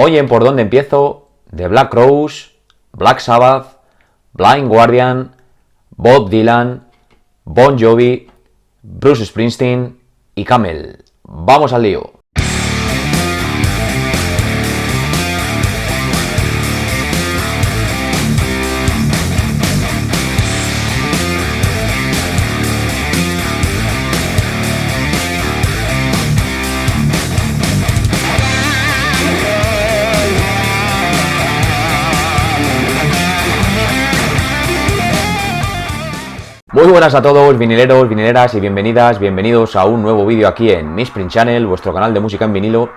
Hoy en Por Dónde Empiezo, The Black Crowes, Black Sabbath, Blind Guardian, Bob Dylan, Bon Jovi, Bruce Springsteen y Camel. ¡Vamos al lío! Muy buenas a todos, vinileros, vinileras y bienvenidos a un nuevo vídeo aquí en Misprint Channel, vuestro canal de música en vinilo.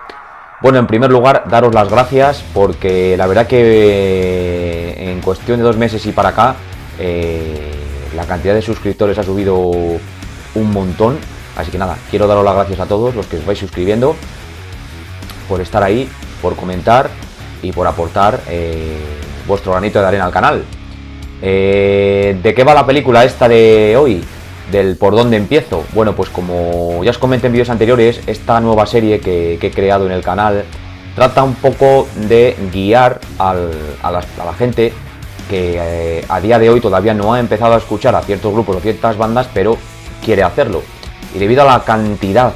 Bueno, en primer lugar, daros las gracias porque la verdad que en cuestión de 2 meses y para acá la cantidad de suscriptores ha subido un montón. Así que nada, quiero daros las gracias a todos los que os vais suscribiendo, por estar ahí, por comentar y por aportar vuestro granito de arena al canal. ¿De qué va la película esta de hoy? Del Por Dónde Empiezo. Bueno, pues como ya os comenté en vídeos anteriores, esta nueva serie que he creado en el canal trata un poco de guiar a la gente que a día de hoy todavía no ha empezado a escuchar a ciertos grupos o ciertas bandas, pero quiere hacerlo. Y debido a la cantidad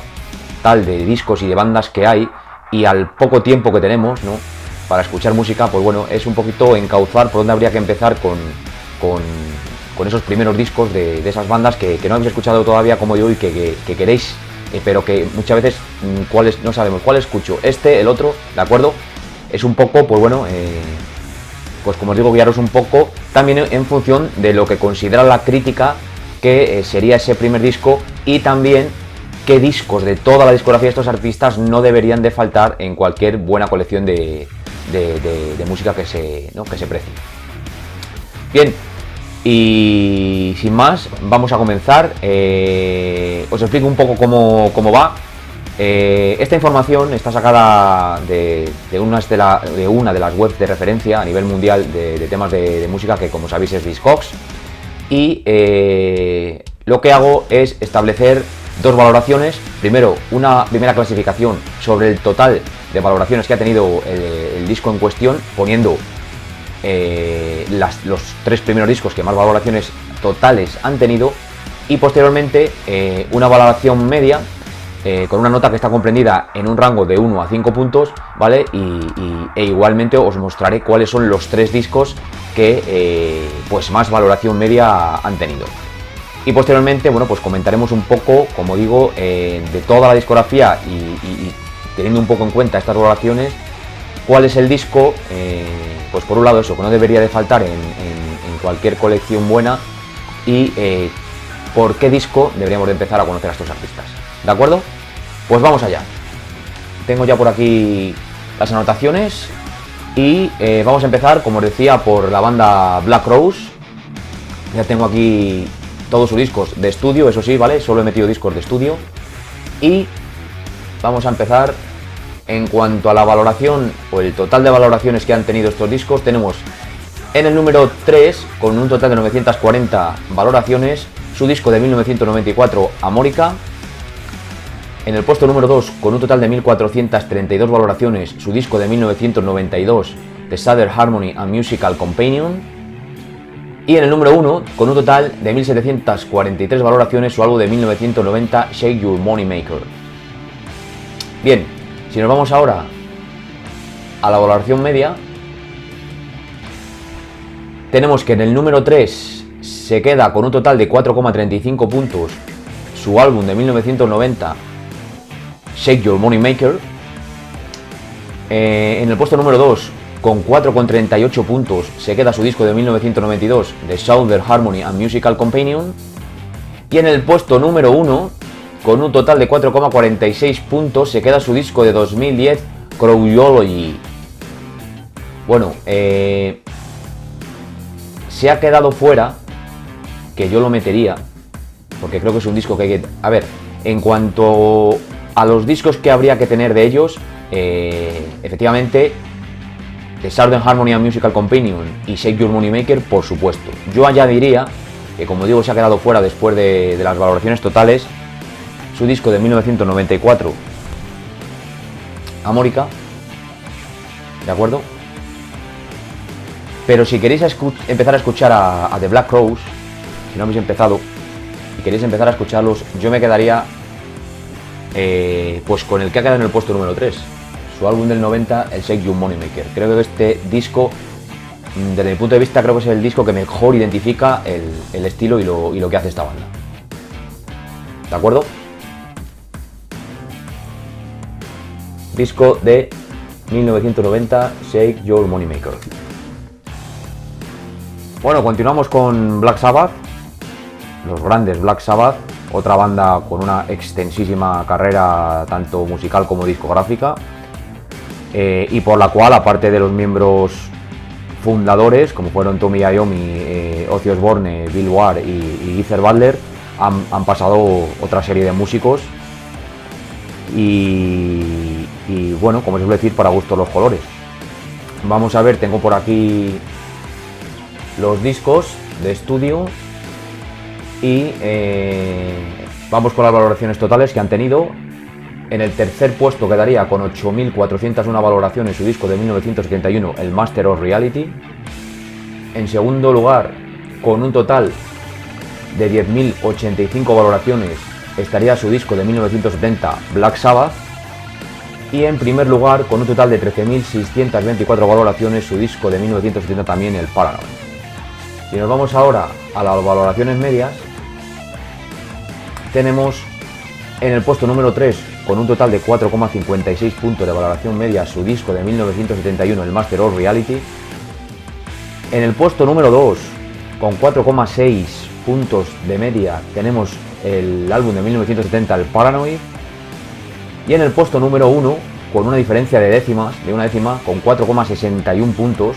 tal de discos y de bandas que hay y al poco tiempo que tenemos, ¿no?, para escuchar música, pues bueno, es un poquito encauzar por dónde habría que empezar con esos primeros discos de esas bandas que no habéis escuchado todavía como yo y que queréis, pero que muchas veces no sabemos cuál escucho, el otro, ¿de acuerdo? Es un poco, pues bueno, pues como os digo, guiaros un poco también en función de lo que considera la crítica que sería ese primer disco, y también qué discos de toda la discografía de estos artistas no deberían de faltar en cualquier buena colección de música que se precie. Bien, y sin más, vamos a comenzar. Os explico un poco cómo va. Esta información está sacada de una de las webs de referencia a nivel mundial de temas de música, que como sabéis es Discogs. Y lo que hago es establecer 2 valoraciones. Primero, una primera clasificación sobre el total de valoraciones que ha tenido el disco en cuestión, poniendo los 3 primeros discos que más valoraciones totales han tenido, y posteriormente una valoración media con una nota que está comprendida en un rango de 1 a 5 puntos, ¿vale? E igualmente os mostraré cuáles son los 3 discos que pues más valoración media han tenido. Y posteriormente, bueno, pues comentaremos un poco, como digo, de toda la discografía y teniendo un poco en cuenta estas valoraciones, cuál es el disco, pues por un lado eso, que no debería de faltar en cualquier colección buena, y por qué disco deberíamos de empezar a conocer a estos artistas. ¿De acuerdo? Pues vamos allá. Tengo ya por aquí las anotaciones y vamos a empezar, como os decía, por la banda Black Crowes. Ya tengo aquí todos sus discos de estudio, eso sí, ¿vale? Solo he metido discos de estudio. Y vamos a empezar. En cuanto a la valoración o el total de valoraciones que han tenido estos discos, tenemos en el número 3, con un total de 940 valoraciones, su disco de 1994, Amórica. En el puesto número 2, con un total de 1432 valoraciones, su disco de 1992, The Southern Harmony and Musical Companion. Y en el número 1, con un total de 1743 valoraciones, su álbum de 1990, Shake Your Money Maker. Bien. Si nos vamos ahora a la valoración media, tenemos que en el número 3 se queda con un total de 4,35 puntos su álbum de 1990, Shake Your Money Maker. En el puesto número 2, con 4,38 puntos, se queda su disco de 1992, The Southern Harmony and Musical Companion. Y en el puesto número 1, con un total de 4,46 puntos, se queda su disco de 2010, Crowology. Bueno, se ha quedado fuera, que yo lo metería, porque creo que es un disco que hay que... A ver, en cuanto a los discos que habría que tener de ellos, efectivamente, The Southern Harmony and Musical Companion y Shake Your Money Maker, por supuesto. Yo añadiría, que como digo, se ha quedado fuera después de las valoraciones totales, su disco de 1994, Amórica. ¿de acuerdo? Pero si queréis empezar a escuchar a The Black Crowes, si no habéis empezado y queréis empezar a escucharlos, yo me quedaría pues con el que ha quedado en el puesto número 3, su álbum del 90, el Shake Your Moneymaker. Creo que este disco, desde mi punto de vista, creo que es el disco que mejor identifica el estilo y lo que hace esta banda. ¿De acuerdo? Disco de 1990, Shake Your Moneymaker. Bueno, continuamos con Black Sabbath, los grandes Black Sabbath, otra banda con una extensísima carrera tanto musical como discográfica, y por la cual, aparte de los miembros fundadores, como fueron Tommy Iommi, Ozzy Osbourne, Bill Ward y Geezer Butler, han pasado otra serie de músicos y bueno, como se suele decir, para gustos los colores. Vamos a ver, tengo por aquí los discos de estudio y vamos con las valoraciones totales que han tenido. En el tercer puesto quedaría con 8.401 valoraciones su disco de 1971, el Master of Reality. En segundo lugar, con un total de 10.085 valoraciones, estaría su disco de 1970, Black Sabbath. Y en primer lugar, con un total de 13.624 valoraciones, su disco de 1970 también, el Paranoid. Si nos vamos ahora a las valoraciones medias, tenemos en el puesto número 3, con un total de 4,56 puntos de valoración media, su disco de 1971, el Master of Reality. En el puesto número 2, con 4,6 puntos de media, tenemos el álbum de 1970, el Paranoid. Y en el puesto número 1, con una diferencia de una décima, con 4,61 puntos,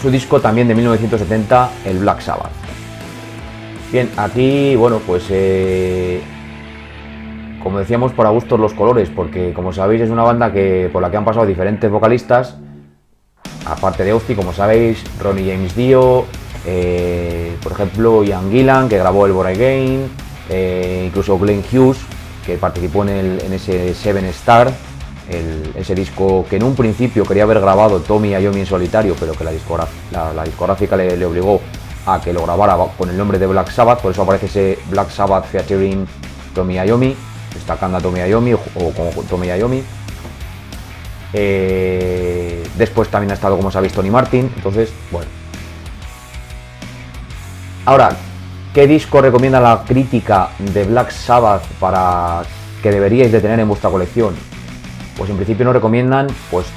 su disco también de 1970, el Black Sabbath. Bien, aquí, bueno, pues como decíamos, por a gustos los colores, porque como sabéis es una banda por la que han pasado diferentes vocalistas, aparte de Ozzy, como sabéis, Ronnie James Dio, por ejemplo Ian Gillan, que grabó el Born Again, incluso Glenn Hughes, que participó en ese Seven Star, ese disco que en un principio quería haber grabado Tommy Iommi en solitario, pero que la discográfica le obligó a que lo grabara con el nombre de Black Sabbath. Por eso aparece ese Black Sabbath featuring Tommy Iommi, destacando a Tommy Iommi o con Tommy Iommi. Después también ha estado, como sabéis, Tony Martin. Entonces, bueno. Ahora, ¿qué disco recomienda la crítica de Black Sabbath para que deberíais de tener en vuestra colección? Pues en principio nos recomiendan pues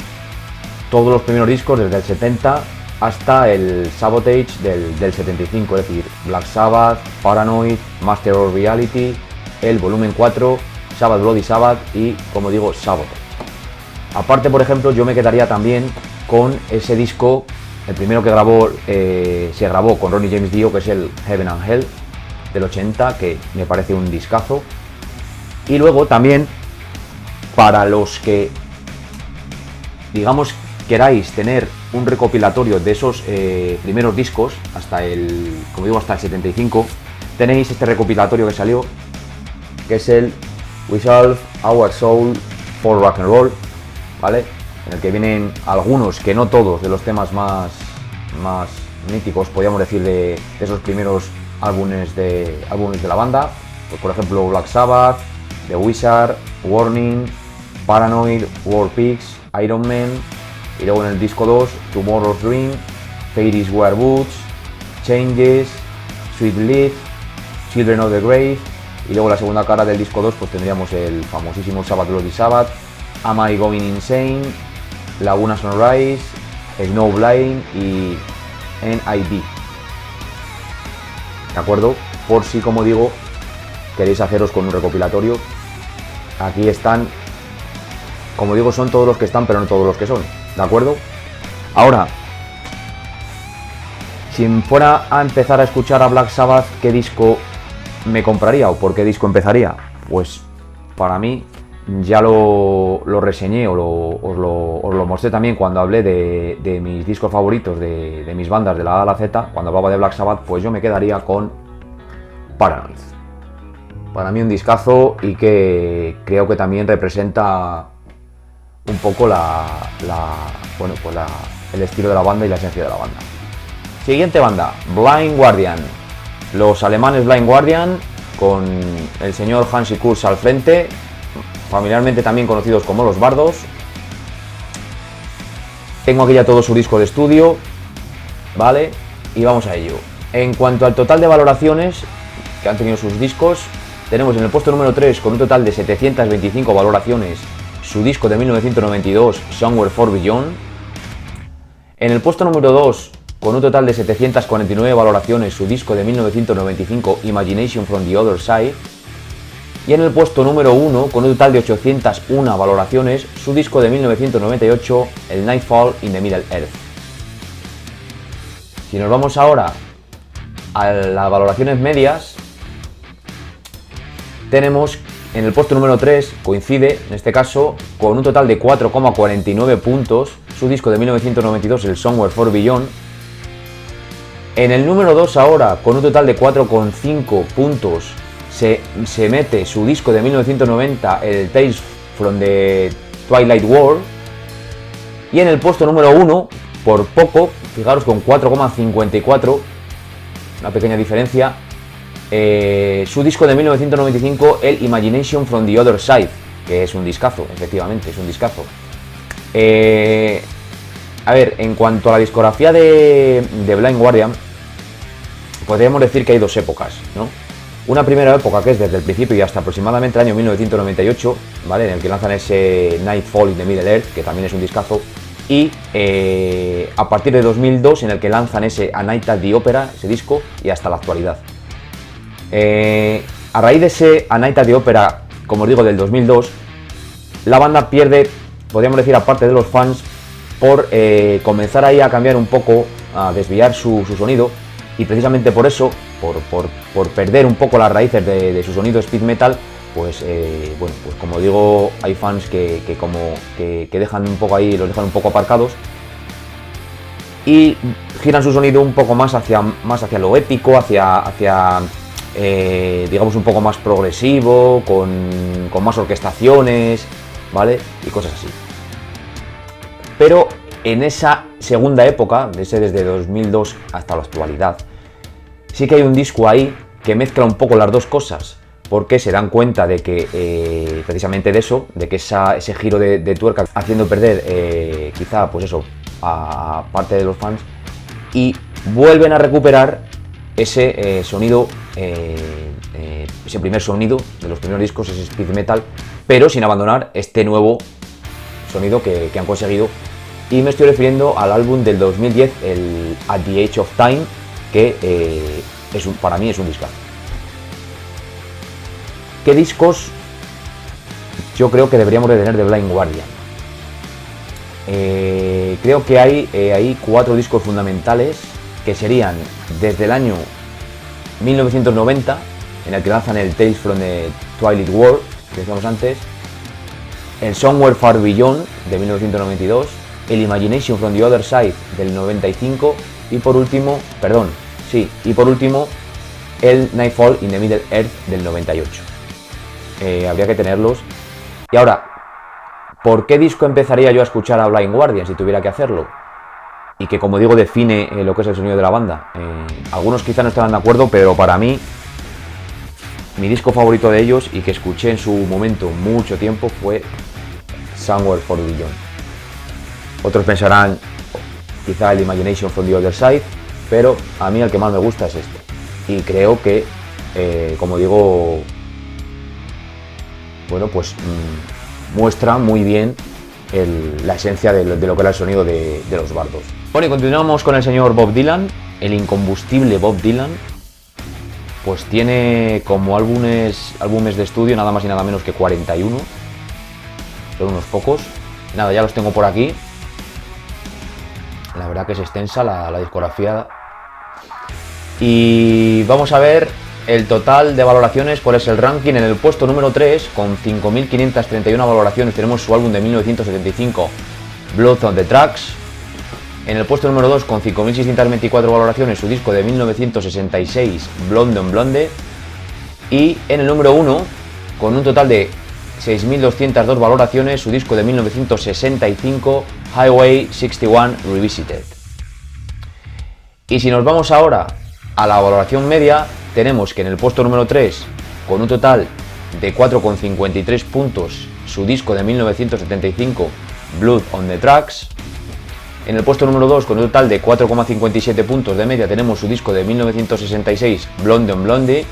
todos los primeros discos desde el 70 hasta el Sabotage del 75, es decir, Black Sabbath, Paranoid, Master of Reality, el volumen 4, Sabbath Bloody Sabbath y, como digo, Sabotage. Aparte, por ejemplo, yo me quedaría también con ese disco, el primero que se grabó con Ronnie James Dio, que es el Heaven and Hell del 80, que me parece un discazo. Y luego también, para los que, digamos, queráis tener un recopilatorio de esos primeros discos, hasta el 75, tenéis este recopilatorio que salió, que es el We Salve Our Soul for Rock and Roll, ¿vale? En el que vienen algunos, que no todos, de los temas más míticos, podríamos decir, de esos primeros álbumes de la banda. Pues, por ejemplo, Black Sabbath, The Wizard, Warning, Paranoid, War Pigs, Iron Man, y luego en el disco 2, Tomorrow's Dream, Fate is Wear Boots, Changes, Sweet Leaf, Children of the Grave, y luego la segunda cara del disco 2 pues tendríamos el famosísimo Sabbath Bloody Sabbath, Am I Going Insane, Laguna Sunrise, Snowblind y N.I.B. ¿De acuerdo? Por si, como digo, queréis haceros con un recopilatorio, aquí están, como digo, son todos los que están, pero no todos los que son, ¿de acuerdo? Ahora, si fuera a empezar a escuchar a Black Sabbath, ¿qué disco me compraría o por qué disco empezaría? Pues para mí, ya lo reseñé os lo mostré también cuando hablé de mis discos favoritos, de mis bandas de la A a la Z, cuando hablaba de Black Sabbath, pues yo me quedaría con Paranoid. Para mí un discazo y que creo que también representa un poco el estilo de la banda y la esencia de la banda. Siguiente banda, Blind Guardian. Los alemanes Blind Guardian, con el señor Hansi Kurz al frente, familiarmente también conocidos como los Bardos. Tengo aquí ya todo su disco de estudio, ¿vale? Y vamos a ello. En cuanto al total de valoraciones que han tenido sus discos, tenemos en el puesto número 3, con un total de 725 valoraciones, su disco de 1992, Somewhere Far Beyond. En el puesto número 2, con un total de 749 valoraciones, su disco de 1995, Imagination from the Other Side. Y en el puesto número 1, con un total de 801 valoraciones, su disco de 1998, el Nightfall in the Middle Earth. Si nos vamos ahora a las valoraciones medias, tenemos en el puesto número 3, coincide en este caso, con un total de 4,49 puntos, su disco de 1992, el Somewhere Far Beyond. En el número 2 ahora, con un total de 4,5 puntos, se mete su disco de 1990, el Tales from the Twilight World. Y en el puesto número 1, por poco, fijaros, con 4,54, una pequeña diferencia, su disco de 1995, el Imagination from the Other Side, que es un discazo, efectivamente, es un discazo. A ver, en cuanto a la discografía de Blind Guardian, podríamos decir que hay dos épocas, ¿no? Una primera época que es desde el principio y hasta aproximadamente el año 1998, ¿vale? En el que lanzan ese Nightfall in the Middle Earth, que también es un discazo. Y a partir de 2002, en el que lanzan ese A Night at the Opera, ese disco, y hasta la actualidad. A raíz de ese A Night at the Opera, como os digo, del 2002, la banda pierde, podríamos decir, aparte de los fans, por comenzar ahí a cambiar un poco, a desviar su sonido, y precisamente por eso, por perder un poco las raíces de su sonido speed metal, pues bueno, pues como digo, hay fans que dejan un poco ahí, los dejan un poco aparcados y giran su sonido un poco más hacia lo épico, hacia digamos un poco más progresivo, con más orquestaciones, ¿vale? Y cosas así. Pero en esa segunda época, desde 2002 hasta la actualidad, sí que hay un disco ahí que mezcla un poco las dos cosas, porque se dan cuenta de que precisamente de eso, de que ese giro de tuerca haciendo perder quizá pues eso a parte de los fans, y vuelven a recuperar ese sonido, ese primer sonido de los primeros discos, ese speed metal, pero sin abandonar este nuevo sonido que han conseguido. Y me estoy refiriendo al álbum del 2010, el At the Edge of Time, que para mí es un discazo. ¿Qué discos yo creo que deberíamos de tener de Blind Guardian? Creo que hay 4 discos fundamentales, que serían desde el año 1990, en el que lanzan el Tales from the Twilight World, que decíamos antes, el Somewhere Far Beyond de 1992, el Imagination from the Other Side del 95 y por último, el Nightfall in the Middle Earth del 98. Habría que tenerlos. Y ahora, ¿por qué disco empezaría yo a escuchar a Blind Guardian si tuviera que hacerlo? Y que, como digo, define lo que es el sonido de la banda. Algunos quizá no estarán de acuerdo, pero para mí, mi disco favorito de ellos y que escuché en su momento mucho tiempo fue Somewhere Far Beyond. Otros pensarán quizá el Imagination from the Other Side, pero a mí el que más me gusta es este. Y creo que, como digo, bueno, pues muestra muy bien la esencia de lo que era el sonido de los Bardos. Bueno, y continuamos con el señor Bob Dylan, el incombustible Bob Dylan. Pues tiene como álbumes de estudio nada más y nada menos que 41. Son unos pocos. Nada, ya los tengo por aquí. La verdad que es extensa la discografía. Y vamos a ver el total de valoraciones, cuál es el ranking. En el puesto número 3, con 5.531 valoraciones, tenemos su álbum de 1975, Blood on the Tracks. En el puesto número 2, con 5.624 valoraciones, su disco de 1966, Blonde on Blonde. Y en el número 1, con un total de 6.202 valoraciones su disco de 1965, Highway 61 Revisited. Y si nos vamos ahora a la valoración media, tenemos que en el puesto número 3, con un total de 4,53 puntos, su disco de 1975, Blood on the Tracks. En el puesto número 2, con un total de 4,57 puntos de media, tenemos su disco de 1966, Blonde on Blondie.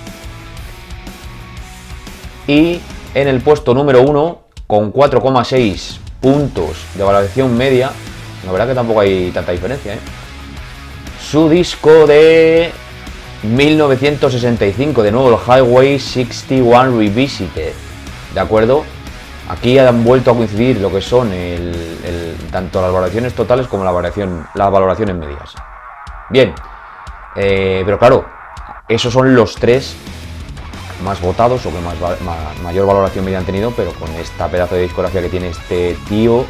Y en el puesto número 1, con 4,6 puntos de valoración media, la verdad que tampoco hay tanta diferencia, su disco de 1965, de nuevo el Highway 61 Revisited, ¿de acuerdo? Aquí han vuelto a coincidir lo que son tanto las valoraciones totales como las valoraciones medias. Bien, pero claro, esos son los tres más votados o que mayor valoración media han tenido, pero con esta pedazo de discografía que tiene este tío,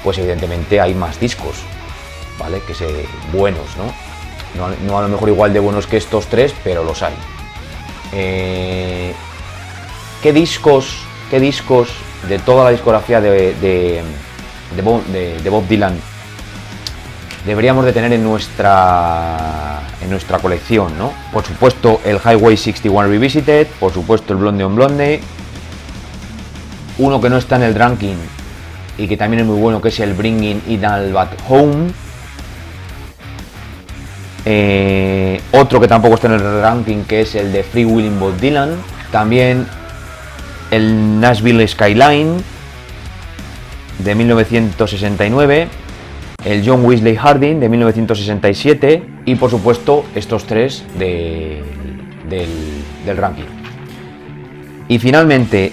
pues evidentemente hay más discos, ¿vale? Que sé, buenos, ¿no? No a lo mejor igual de buenos que estos tres, pero los hay. ¿Qué discos de toda la discografía de Bob Dylan deberíamos de tener en nuestra colección, ¿no? Por supuesto el Highway 61 Revisited, por supuesto el Blonde on Blonde, uno que no está en el ranking y que también es muy bueno, que es el Bringing It All Back Home. Otro que tampoco está en el ranking, que es el de Free Willing Bob Dylan. También el Nashville Skyline de 1969, el John Wesley Harding de 1967 y por supuesto estos tres del ranking. Y finalmente,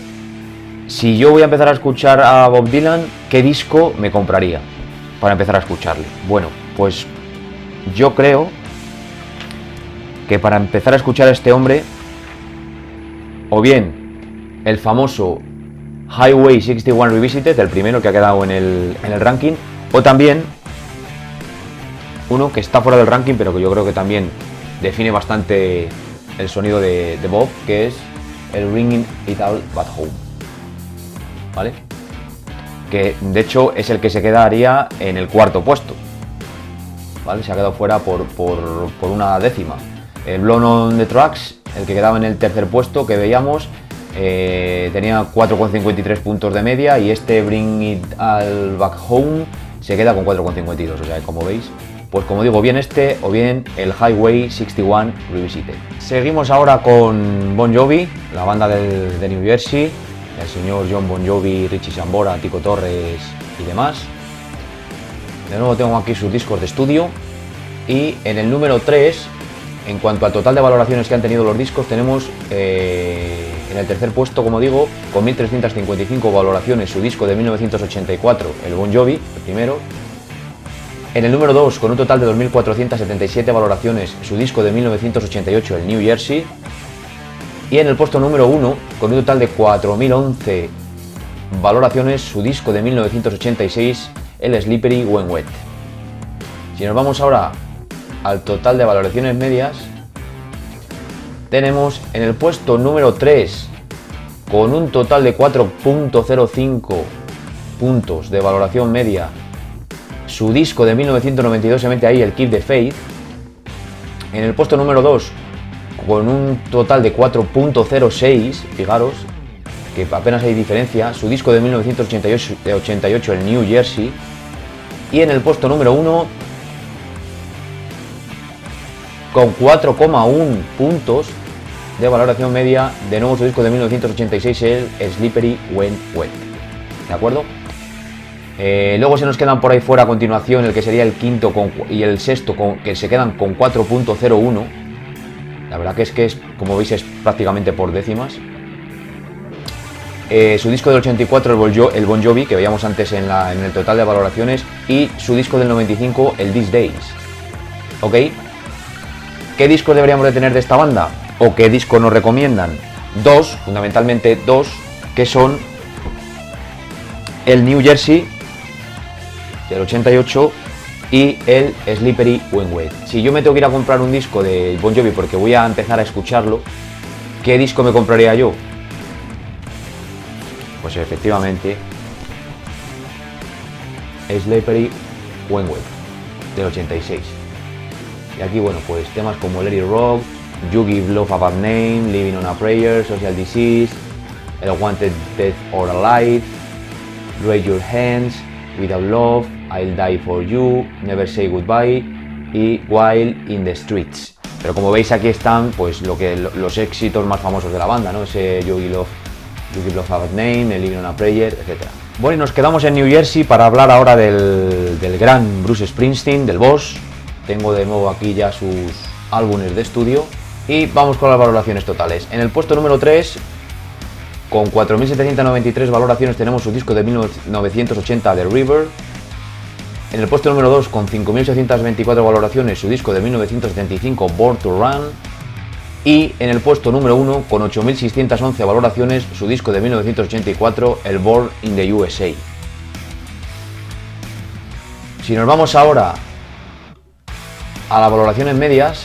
si yo voy a empezar a escuchar a Bob Dylan, ¿qué disco me compraría para empezar a escucharle? Bueno, pues yo creo que para empezar a escuchar a este hombre, o bien el famoso Highway 61 Revisited, el primero que ha quedado en el ranking, o también uno que está fuera del ranking, pero que yo creo que también define bastante el sonido de Bob, que es el Bringing It All Back Home, ¿vale? Que de hecho es el que se quedaría en el cuarto puesto, ¿vale? Se ha quedado fuera por una décima. El Blown on the Tracks, el que quedaba en el tercer puesto, que veíamos, tenía 4,53 puntos de media, y este Bring It All Back Home se queda con 4,52, o sea, como veis, pues como digo, bien este o bien el Highway 61 Revisited. Seguimos ahora con Bon Jovi, la banda de New Jersey, el señor John Bon Jovi, Richie Sambora, Tico Torres y demás. De nuevo tengo aquí sus discos de estudio, y en el número 3, en cuanto al total de valoraciones que han tenido los discos, tenemos en el tercer puesto, como digo, con 1.355 valoraciones, su disco de 1984, el Bon Jovi, el primero. En el número 2, con un total de 2.477 valoraciones, su disco de 1988, el New Jersey. Y en el puesto número 1, con un total de 4.011 valoraciones, su disco de 1986, el Slippery When Wet. Si nos vamos ahora al total de valoraciones medias, tenemos en el puesto número 3, con un total de 4,05 puntos de valoración media, su disco de 1992, se mete ahí el Keep the Faith. En el puesto número 2, con un total de 4,06, fijaros que apenas hay diferencia, su disco de 1988, el New Jersey. Y en el puesto número 1, con 4,1 puntos de valoración media, de nuevo su disco de 1986, el Slippery When Wet. ¿De acuerdo? Luego se nos quedan por ahí fuera a continuación el que sería el quinto y el sexto, que se quedan con 4,01. La verdad que es, como veis, es prácticamente por décimas. Su disco del 84, el Bon Jovi, que veíamos antes en el total de valoraciones, y su disco del 95, el These Days. ¿Ok? ¿Qué discos deberíamos de tener de esta banda? ¿O qué discos nos recomiendan? Dos, fundamentalmente dos, que son el New Jersey del 88 y el Slippery When Wet. Si yo me tengo que ir a comprar un disco de Bon Jovi porque voy a empezar a escucharlo, ¿qué disco me compraría yo? Pues efectivamente, Slippery When Wet, del 86. Y aquí, bueno, pues temas como Let It Rock, You Give Love a Bad Name, Living on a Prayer, Social Disease, El Wanted Dead or Alive, Raise Your Hands, Without Love, I'll Die for You, Never Say Goodbye y While in the Streets. Pero como veis aquí están pues los éxitos más famosos de la banda, ¿no? Ese You Give Love a Bad Name, el Living on a Prayer, etc. Bueno, y nos quedamos en New Jersey para hablar ahora del gran Bruce Springsteen, del Boss. Tengo de nuevo aquí ya sus álbumes de estudio y vamos con las valoraciones totales. En el puesto número 3, con 4.793 valoraciones, tenemos su disco de 1980, The River. En el puesto número 2, con 5.624 valoraciones, su disco de 1975, Born to Run. Y en el puesto número 1, con 8.611 valoraciones, su disco de 1984, el Born in the USA. Si nos vamos ahora a las valoraciones medias,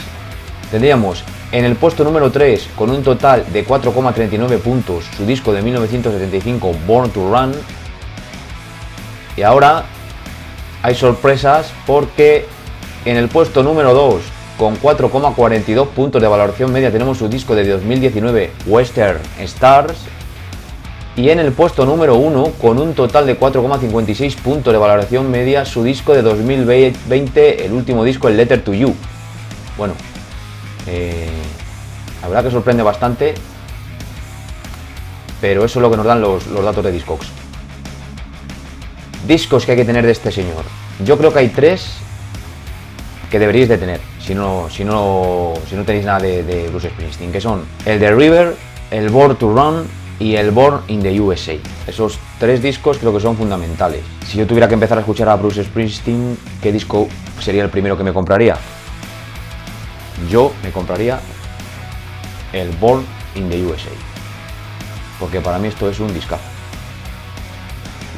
tendríamos en el puesto número 3, con un total de 4,39 puntos, su disco de 1975, Born to Run. Y ahora hay sorpresas porque en el puesto número 2, con 4,42 puntos de valoración media, tenemos su disco de 2019, Western Stars. Y en el puesto número 1, con un total de 4,56 puntos de valoración media, su disco de 2020, el último disco, el Letter to You. Bueno, la verdad que sorprende bastante, pero eso es lo que nos dan los datos de Discogs. Discos que hay que tener de este señor. Yo creo que hay 3 que deberíais de tener, si no tenéis nada de Bruce Springsteen, que son el The River, el Born to Run y el Born in the USA. Esos 3 discos creo que son fundamentales. Si yo tuviera que empezar a escuchar a Bruce Springsteen, ¿qué disco sería el primero que me compraría? Yo me compraría el Born in the USA, porque para mí esto es un discazo.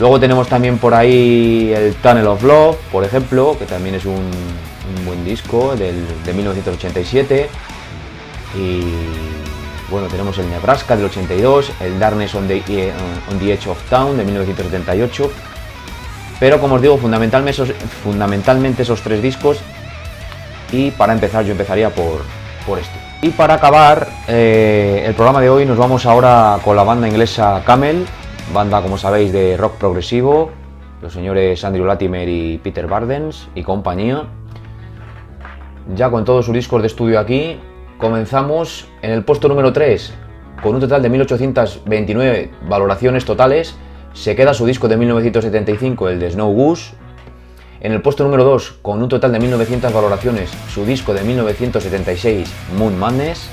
Luego tenemos también por ahí el Tunnel of Love, por ejemplo, que también es un buen disco de 1987. Y bueno, tenemos el Nebraska del 82, el Darkness on the Edge of Town de 1978. Pero como os digo, fundamentalmente esos 3 discos. Y para empezar, yo empezaría por este. Y para acabar el programa de hoy, nos vamos ahora con la banda inglesa Camel. Banda, como sabéis, de rock progresivo, los señores Andrew Latimer y Peter Bardens y compañía. Ya con todos sus discos de estudio aquí, comenzamos en el puesto número 3, con un total de 1.829 valoraciones totales, se queda su disco de 1975, el de Snow Goose. En el puesto número 2, con un total de 1.900 valoraciones, su disco de 1976, Moon Madness.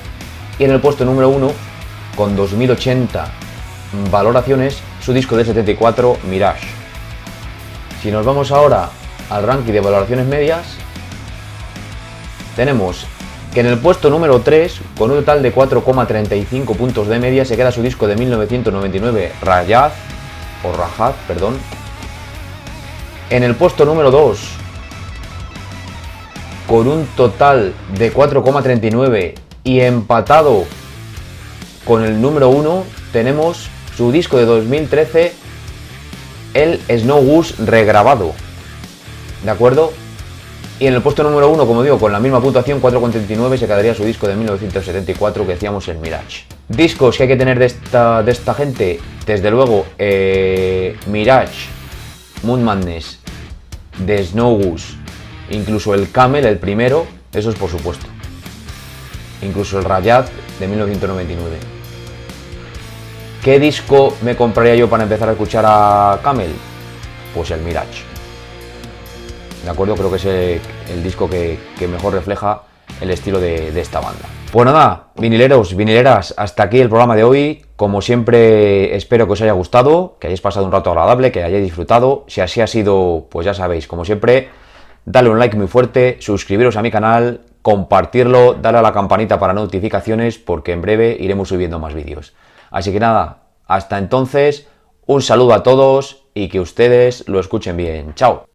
Y en el puesto número 1, con 2.080 valoraciones, su disco del 74, Mirage. Si nos vamos ahora al ranking de valoraciones medias, tenemos que en el puesto número 3, con un total de 4,35 puntos de media, se queda su disco de 1999, Rajat. En el puesto número 2, con un total de 4,39 y empatado con el número 1, tenemos su disco de 2013, el Snow Goose regrabado, ¿de acuerdo? Y en el puesto número 1, como digo, con la misma puntuación, 4,39, se quedaría su disco de 1974, que decíamos, el Mirage. Discos que hay que tener de esta gente, desde luego, Mirage, Moon Madness, de Snow Goose, incluso el Camel, el primero, eso es por supuesto. Incluso el Rajat de 1999. ¿Qué disco me compraría yo para empezar a escuchar a Camel? Pues el Mirage. ¿De acuerdo? Creo que es el disco que mejor refleja el estilo de esta banda. Pues nada, vinileros, vinileras, hasta aquí el programa de hoy. Como siempre, espero que os haya gustado, que hayáis pasado un rato agradable, que hayáis disfrutado. Si así ha sido, pues ya sabéis, como siempre, dale un like muy fuerte, suscribiros a mi canal, compartirlo, darle a la campanita para notificaciones, porque en breve iremos subiendo más vídeos. Así que nada, hasta entonces, un saludo a todos y que ustedes lo escuchen bien. Chao.